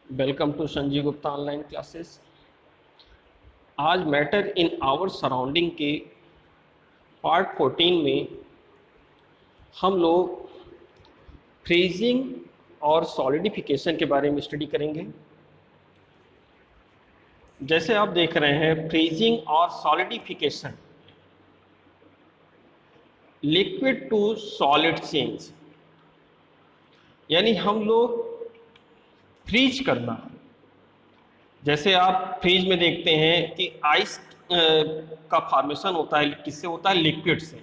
Welcome to Sanjeev Gupta online classes. आज matter in our surrounding के part 14 में हम लोग फ्रीजिंग और सॉलिडिफिकेशन के बारे में स्टडी करेंगे। जैसे आप देख रहे हैं, फ्रीजिंग और solidification, liquid to solid change, यानी हम लोग फ्रीज करना। जैसे आप फ्रीज में देखते हैं कि आइस का फॉर्मेशन होता है, किससे होता है? लिक्विड से।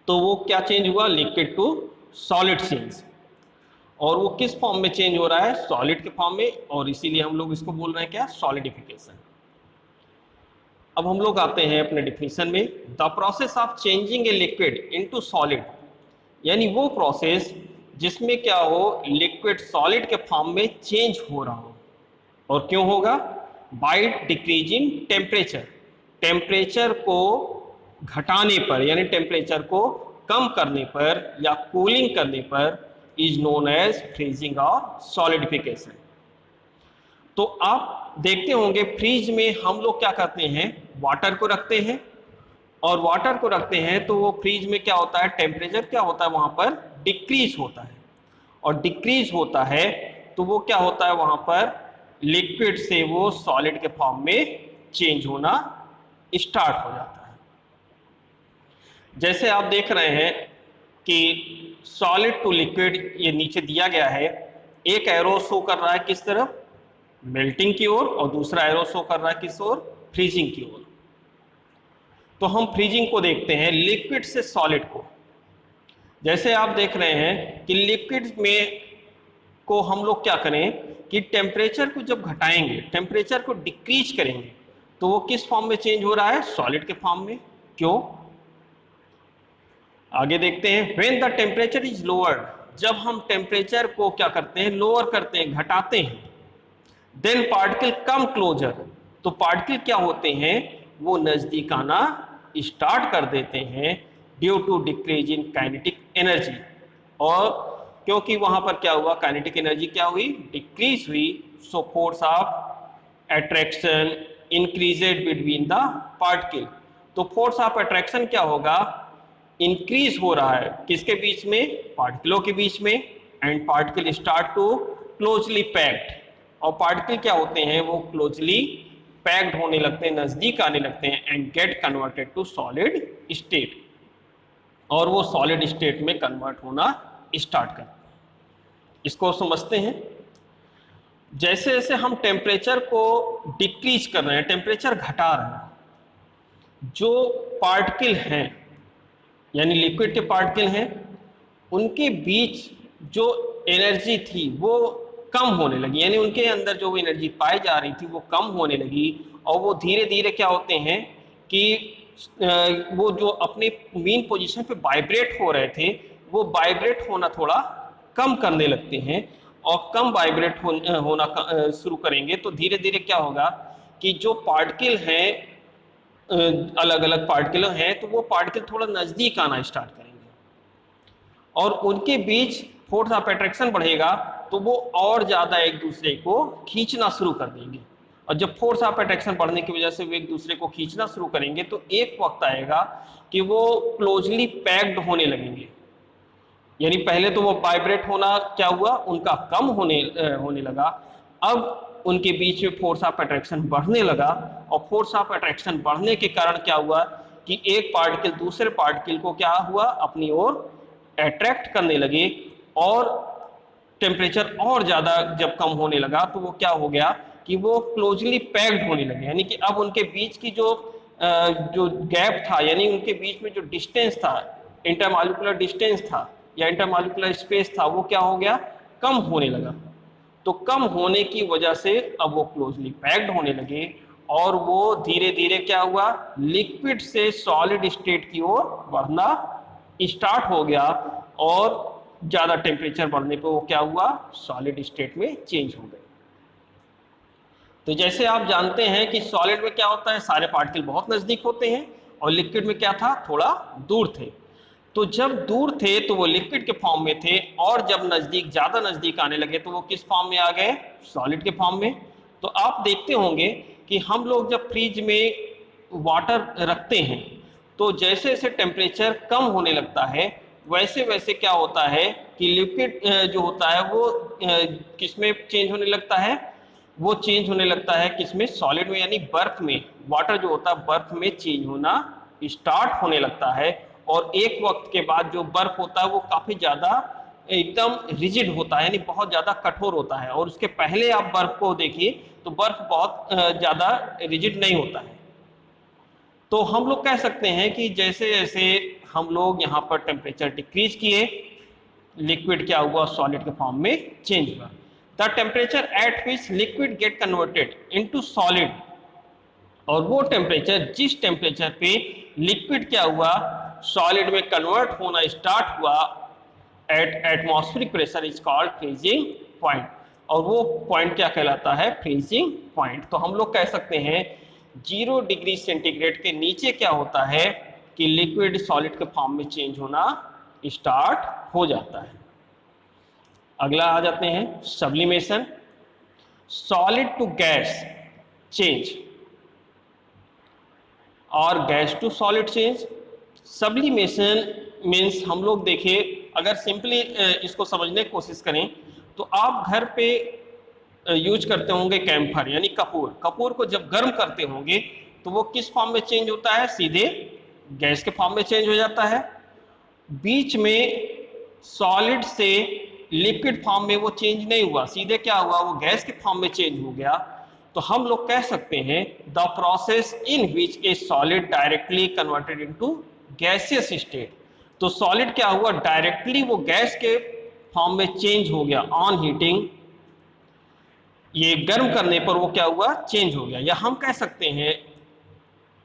तो वो क्या चेंज हुआ? Liquid to solid change. और वो किस फॉर्म में चेंज हो रहा है? सॉलिड के फॉर्म में, और इसीलिए हम लोग इसको बोल रहे हैं क्या? सॉलिडिफिकेशन। अब हम लोग आते हैं अपने डिफिनीशन में। The process of changing a liquid into solid, यानी वो प्रोसेस जिसमें क्या हो, लिक्विड सॉलिड के फॉर्म में चेंज हो रहा हो। और क्यों होगा? बाय डिक्रीजिंग टेम्परेचर, टेम्परेचर को घटाने पर, यानी टेम्परेचर को कम करने पर या कूलिंग करने पर, इज नोन एज फ्रीजिंग और सॉलिडिफिकेशन। तो आप देखते होंगे फ्रीज में हम लोग क्या करते हैं, वाटर को रखते हैं, और वाटर को रखते हैं तो वो फ्रीज में क्या होता है, टेम्परेचर क्या होता है वहां पर? डिक्रीज होता है। और डिक्रीज होता है तो वो क्या होता है वहां पर? लिक्विड से वो सॉलिड के फॉर्म में चेंज होना स्टार्ट हो जाता है। जैसे आप देख रहे हैं कि सॉलिड टू लिक्विड, ये नीचे दिया गया है। एक एरो शो कर रहा है किस तरफ? मेल्टिंग की ओर, और दूसरा एरो शो कर रहा है किस ओर? फ्रीजिंग की ओर। तो हम फ्रीजिंग को देखते हैं, लिक्विड से सॉलिड को। जैसे आप देख रहे हैं कि लिक्विड में को हम लोग क्या करें कि टेम्परेचर को जब घटाएंगे, टेम्परेचर को डिक्रीज करेंगे, तो वो किस फॉर्म में चेंज हो रहा है? सॉलिड के फॉर्म में। क्यों? आगे देखते हैं। When the temperature is lowered, जब हम टेम्परेचर को क्या करते हैं? लोअर करते हैं, घटाते हैं। देन पार्टिकल कम क्लोजर, तो पार्टिकल क्या होते हैं? वो नजदीक आना स्टार्ट कर देते हैं, due to decrease in kinetic energy. और क्योंकि वहां पर क्या हुआ? काइनेटिक एनर्जी क्या हुई? डिक्रीज हुई। So force of attraction increased between the particle. तो फोर्स ऑफ अट्रैक्शन क्या होगा? इंक्रीज हो रहा है किसके बीच में? पार्टिकलों के बीच में। And particle start to closely packed, और पार्टिकल क्या होते हैं? वो क्लोजली पैक्ड होने लगते हैं, नजदीक आने लगते हैं, and get converted to solid state, और वो सॉलिड स्टेट में कन्वर्ट होना स्टार्ट करते हैं। इसको समझते हैं। जैसे जैसे हम टेम्परेचर को डिक्रीज कर रहे हैं, टेम्परेचर घटा रहे हैं, जो पार्टिकल हैं, यानी लिक्विड के पार्टिकल हैं, उनके बीच जो एनर्जी थी वो कम होने लगी, यानी उनके अंदर जो एनर्जी पाई जा रही थी वो कम होने लगी। और वो धीरे धीरे क्या होते हैं कि वो जो अपने मेन पोजीशन पे वाइब्रेट हो रहे थे, वो वाइब्रेट होना थोड़ा कम करने लगते हैं। और कम वाइब्रेट होना शुरू करेंगे तो धीरे धीरे क्या होगा कि जो पार्टिकल हैं, अलग अलग पार्टिकल हैं, तो वो पार्टिकल थोड़ा नजदीक आना स्टार्ट करेंगे, और उनके बीच फोर्स ऑफ अट्रैक्शन बढ़ेगा, तो वो और ज्यादा एक दूसरे को खींचना शुरू कर देंगे। और जब फोर्स ऑफ अट्रैक्शन बढ़ने की वजह से वो एक दूसरे को खींचना शुरू करेंगे, तो एक वक्त आएगा कि वो क्लोजली पैक्ड होने लगेंगे। यानी पहले तो वो वाइब्रेट होना क्या हुआ, उनका कम होने लगा। अब उनके बीच में फोर्स ऑफ अट्रैक्शन बढ़ने लगा, और फोर्स ऑफ अट्रैक्शन बढ़ने के कारण क्या हुआ कि एक पार्टिकल दूसरे पार्टिकल को क्या हुआ, अपनी ओर अट्रैक्ट करने लगे। और टेम्परेचर और ज्यादा जब कम होने लगा तो वो क्या हो गया कि वो क्लोजली पैक्ड होने लगे, यानी कि अब उनके बीच की जो गैप था, यानी उनके बीच में जो डिस्टेंस था, इंटरमॉलिक्यूलर डिस्टेंस था या इंटरमॉलिक्यूलर स्पेस था, वो क्या हो गया? कम होने लगा। तो कम होने की वजह से अब वो क्लोजली पैक्ड होने लगे, और वो धीरे धीरे क्या हुआ? लिक्विड से सॉलिड स्टेट की ओर बढ़ना स्टार्ट हो गया। और ज्यादा टेम्परेचर बढ़ने पे वो क्या हुआ? सॉलिड स्टेट में चेंज हो गए। तो जैसे आप जानते हैं कि सॉलिड में क्या होता है, सारे पार्टिकल बहुत नजदीक होते हैं, और लिक्विड में क्या था? थोड़ा दूर थे। तो जब दूर थे तो वो लिक्विड के फॉर्म में थे, और जब नजदीक, ज्यादा नजदीक आने लगे तो वो किस फॉर्म में आ गए? सॉलिड के फॉर्म में। तो आप देखते होंगे कि हम लोग जब फ्रिज में वाटर रखते हैं तो जैसे जैसे टेम्परेचर कम होने लगता है वैसे वैसे क्या होता है कि लिक्विड जो होता है वो किस में चेंज होने लगता है? वो चेंज होने लगता है किसमें? सॉलिड में, यानी बर्फ में। वाटर जो होता है बर्फ में चेंज होना स्टार्ट होने लगता है, और एक वक्त के बाद जो बर्फ होता है वो काफी ज्यादा एकदम रिजिड होता है, यानी बहुत ज्यादा कठोर होता है। और उसके पहले आप बर्फ को देखिए तो बर्फ बहुत ज्यादा रिजिड नहीं होता है। तो हम लोग कह सकते हैं कि जैसे जैसे हम लोग यहाँ पर टेम्परेचर डिक्रीज किए, लिक्विड क्या हुआ? सॉलिड के फॉर्म में चेंज हुआ। The temperature at which liquid get converted into solid, और वो टेम्परेचर, जिस टेम्परेचर पे लिक्विड क्या हुआ? सॉलिड में कन्वर्ट होना स्टार्ट हुआ, at atmospheric pressure is called freezing point. और वो पॉइंट क्या कहलाता है? Freezing point. तो हम लोग कह सकते हैं 0 डिग्री सेंटीग्रेड के नीचे क्या होता है कि लिक्विड सॉलिड के फॉर्म में चेंज होना स्टार्ट हो जाता है। अगला आ जाते हैं sublimation. Solid to gas change और gas to solid change. Sublimation means, हम लोग देखिए अगर सिंपली इसको समझने की कोशिश करें तो आप घर पे यूज करते होंगे कैम्फर यानी कपूर। कपूर को जब गर्म करते होंगे तो वो किस फॉर्म में चेंज होता है? सीधे गैस के फॉर्म में चेंज हो जाता है। बीच में सॉलिड से लिक्विड फॉर्म में वो चेंज नहीं हुआ, सीधे क्या हुआ? वो गैस के फॉर्म में चेंज हो गया। तो हम लोग कह सकते हैं the process in which A solid directly converted into gaseous state. तो सॉलिड क्या हुआ? डायरेक्टली वो गैस के फॉर्म में चेंज हो गया ऑन हीटिंग। ये गर्म करने पर वो क्या हुआ? चेंज हो गया। या हम कह सकते हैं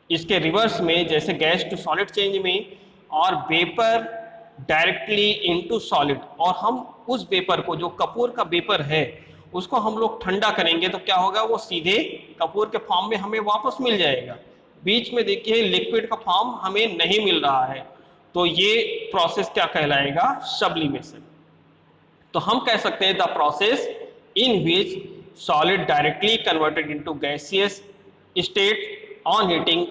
इसके रिवर्स में, जैसे गैस टू सॉलिड चेंज में, और वेपर डायरेक्टली इनटू सॉलिड। और हम उस वेपर को, जो कपूर का वेपर है, उसको हम लोग ठंडा करेंगे तो क्या होगा? वो सीधे कपूर के फॉर्म में हमें वापस मिल जाएगा। बीच में देखिए लिक्विड का फॉर्म हमें नहीं मिल रहा है, तो ये प्रोसेस क्या कहलाएगा? सब्लिमेशन। तो हम कह सकते हैं the process in which solid directly converted into gaseous state on heating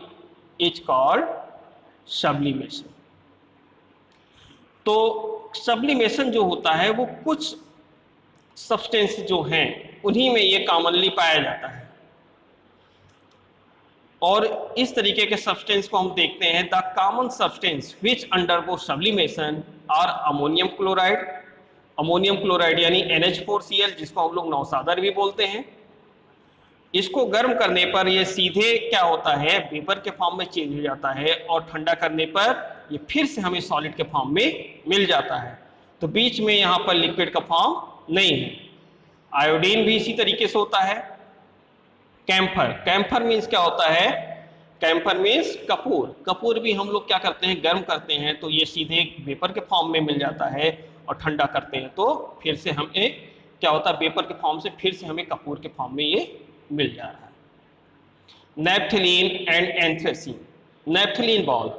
is called sublimation. तो सब्लिमेशन जो होता है वो कुछ सब्सटेंस जो हैं उन्हीं में ये कॉमनली पाया जाता है, और इस तरीके के सब्सटेंस को हम देखते हैं the common substance which undergo sublimation और अमोनियम क्लोराइड। अमोनियम क्लोराइड यानी NH4Cl, जिसको हम लोग नौसादर भी बोलते हैं। इसको गर्म करने पर ये सीधे क्या होता है? वेपर के फॉर्म में चेंज हो जाता है, और ठंडा करने पर ये फिर से हमें सॉलिड के फॉर्म में मिल जाता है। तो बीच में यहाँ पर लिक्विड का फॉर्म नहीं है। आयोडीन भी इसी तरीके से होता है। कैम्फर, कैम्फर मीन्स क्या होता है? Camphor means Kapoor. कपूर भी हम लोग क्या करते हैं? गर्म करते हैं तो ये सीधे वेपर के फॉर्म में मिल जाता है, और ठंडा करते हैं तो फिर से हमें क्या होता है? वेपर के फॉर्म से फिर से हमें कपूर के फॉर्म में ये मिल जा रहा है। Naphthalene and anthracene. Naphthalene ball,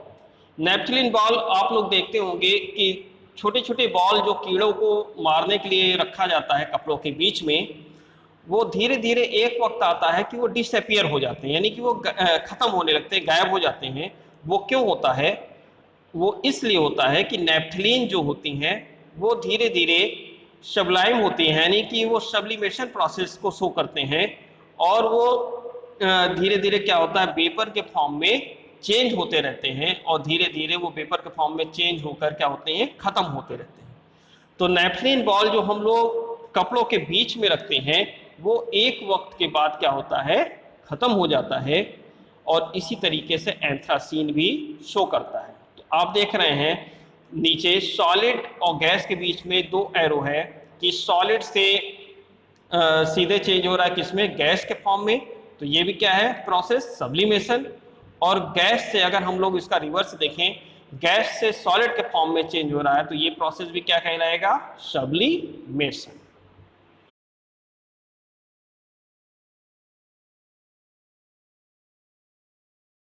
naphthalene ball आप लोग देखते होंगे कि छोटे छोटे बॉल जो कीड़ों को मारने के लिए रखा जाता है कपड़ों के बीच में, वो धीरे धीरे एक वक्त आता है कि वो डिसअपियर हो जाते हैं, यानी कि वो खत्म होने लगते हैं, गायब हो जाते हैं। वो क्यों होता है? वो इसलिए होता है कि नैप्थलीन जो होती हैं वो धीरे धीरे सब्लाइम होती हैं, यानी कि वो सब्लिमेशन प्रोसेस को शो करते हैं, और वो धीरे धीरे क्या होता है? वेपर के फॉर्म में चेंज होते रहते हैं, और धीरे धीरे वो वेपर के फॉर्म में चेंज होकर क्या होते हैं? खत्म होते रहते हैं। तो नैप्थलीन बॉल जो हम लोग कपड़ों के बीच में रखते हैं वो एक वक्त के बाद क्या होता है? खत्म हो जाता है। और इसी तरीके से एंथ्रासीन भी शो करता है। तो आप देख रहे हैं नीचे सॉलिड और गैस के बीच में 2 एरो है कि सॉलिड से सीधे चेंज हो रहा है किसमें? गैस के फॉर्म में। तो ये भी क्या है? Process sublimation. और गैस से अगर हम लोग इसका रिवर्स देखें, गैस से सॉलिड के फॉर्म में चेंज हो रहा है, तो ये प्रोसेस भी क्या कहलाएगा? सब्लिमेशन।